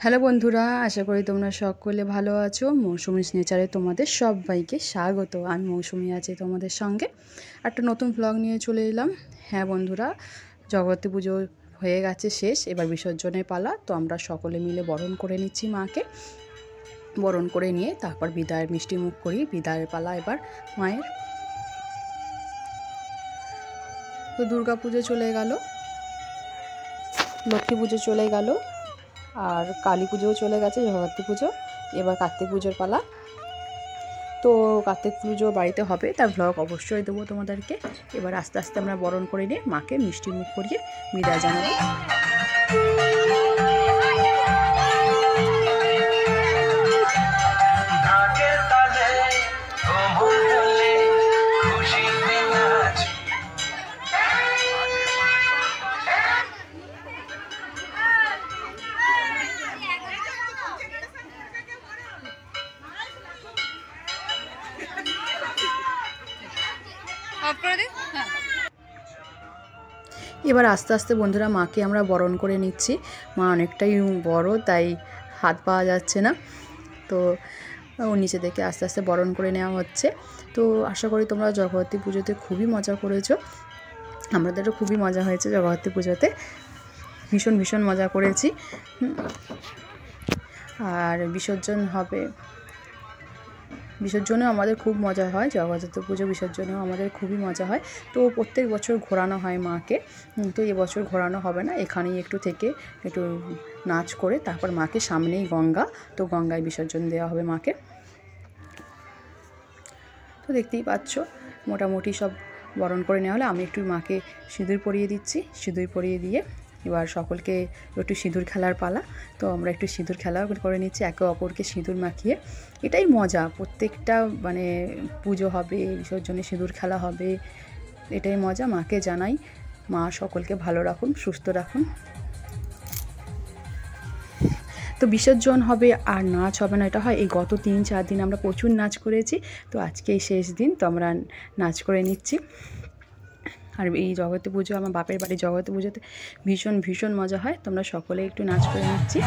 Hello বন্ধুরা, আশা করি তোমরা সকলে ভালো আছো। মৌসুমীস নেচারে তোমাদের সবাইকে স্বাগত। আমি মৌসুমী আছি তোমাদের সঙ্গে। একটা নতুন ভ্লগ নিয়ে চলে এলাম। হ্যাঁ বন্ধুরা, জগতী পুজো হয়ে গেছে শেষ, এবার বিসর্জনের পালা। তো আমরা সকলে মিলে বরণ করে নিচ্ছি মাকে। বরণ করে নিয়ে তারপর বিদায়ের মিষ্টি মুখ করি। বিদায়ের পালা এবার মায়ের। তো দুর্গা পুজো চলে গেল, লক্ষ্মী পুজো চলে গেল, আর কালী পুজোও চলে গেছে, জগদ্ধাত্রী পুজো। এবার কার্তিক পুজোর পালা। তো কার্তিক পুজো বাড়িতে হবে, তার ভ্লগ অবশ্যই দেবো তোমাদেরকে। এবার আস্তে আস্তে আমরা বরণ করে নিয়ে মাকে মিষ্টি মুখ করিয়ে বিদায় জানাবো। এবার আস্তে আস্তে বন্ধুরা মাকে আমরা বরণ করে নিচ্ছি। মা অনেকটাই বড়, তাই হাত পাওয়া যাচ্ছে না। তো ও নিচে থেকে আস্তে আস্তে বরণ করে নেওয়া হচ্ছে। তো আশা করি তোমরা জগদ্ধাত্রী পুজোতে খুবই মজা করেছো। আমাদেরও খুবই মজা হয়েছে জগদ্ধাত্রী পুজোতে, ভীষণ ভীষণ মজা করেছি। আর বিসর্জনেও আমাদের খুব মজা হয়। জগদ্ধাত্রী পুজো বিসর্জনেও আমাদের খুবই মজা হয়। তো প্রত্যেক বছর ঘোরানো হয় মাকে। তো এবছর ঘোরানো হবে না, এখানেই একটু থেকে একটু নাচ করে তারপর মাকে, সামনেই গঙ্গা, তো গঙ্গায় বিসর্জন দেওয়া হবে মাকে। তো দেখতেই পাচ্ছ মোটামুটি সব বরণ করে নেওয়া হলে আমি একটু মাকে সিঁদুর পরিয়ে দিচ্ছি। সিঁদুর পরিয়ে দিয়ে এবার সকলকে একটু সিঁদুর খেলার পালা। তো আমরা একটু সিঁদুর খেলা করে নিচ্ছি, একে অপরকে সিঁদুর মাখিয়ে। এটাই মজা, প্রত্যেকটা মানে পুজো হবে, বিসর্জনে সিঁদুর খেলা হবে, এটাই মজা। মাকে জানাই মা সকলকে ভালো রাখুন, সুস্থ রাখুন। তো বিসর্জন হবে আর নাচ হবে না, এটা হয় এই গত 3-4 দিন আমরা প্রচুর নাচ করেছি। তো আজকেই শেষ দিন, তো আমরা নাচ করে নিচ্ছি। আর এই জগদ্ধাত্রী পুজো, আমার বাপের বাড়ি জগদ্ধাত্রী পুজোতে ভীষণ ভীষণ মজা হয়। তোমরা সকলে একটু নাচ করে নিচ্ছি।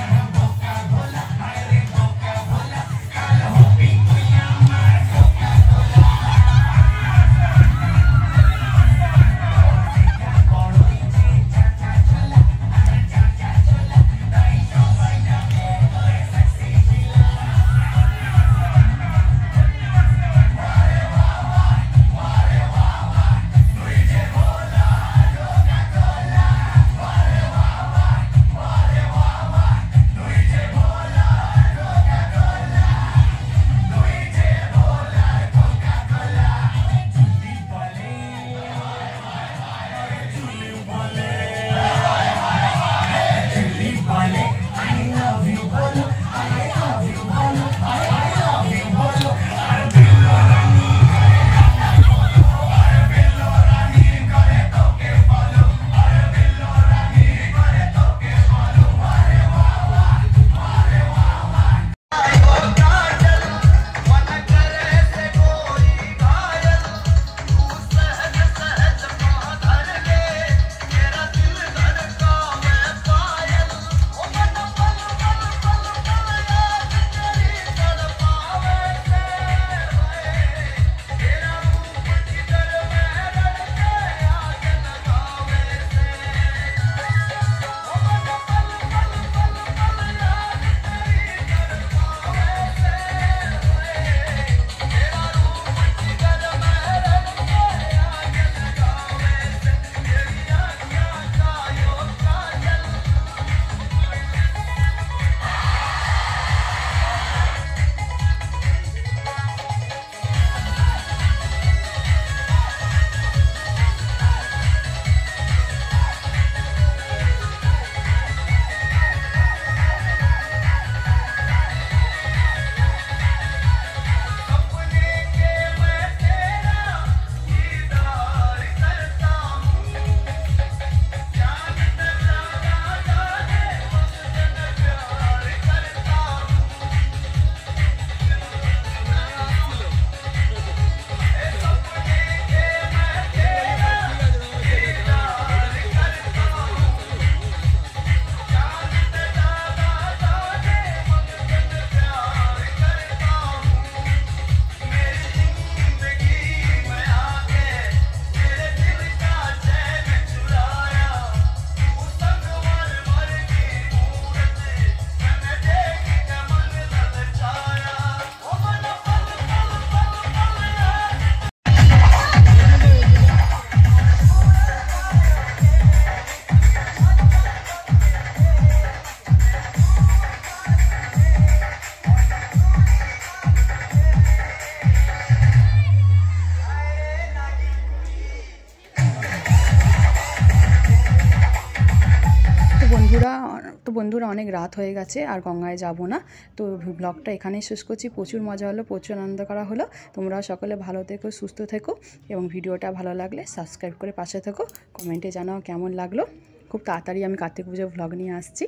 তো বন্ধুরা অনেক রাত হয়ে গেছে, আর গঙ্গায় যাব না। তো ব্লগটা এখানেই শেষ করছি। প্রচুর মজা হলো, প্রচুর আনন্দ করা হলো। তোমরা সকলে ভালো থেকো, সুস্থ থেকো, এবং ভিডিওটা ভালো লাগলে সাবস্ক্রাইব করে পাশে থেকো। কমেন্টে জানাও কেমন লাগলো। খুব তাড়াতাড়ি আমি কার্তিক পুজোর ব্লগ নিয়ে আসছি।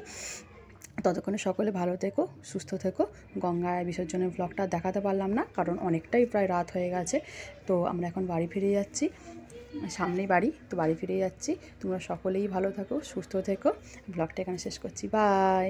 ততক্ষণে সকলে ভালো থেকো, সুস্থ থেকো। গঙ্গায় বিসর্জনের ব্লগটা দেখাতে পারলাম না, কারণ অনেকটাই প্রায় রাত হয়ে গেছে। তো আমরা এখন বাড়ি ফিরে যাচ্ছি, সামনেই বাড়ি, তো বাড়ি ফিরে যাচ্ছি। তোমরা সকলেই ভালো থাকো, সুস্থ থেকো। ব্লগটা এখানে শেষ করছি, বাই।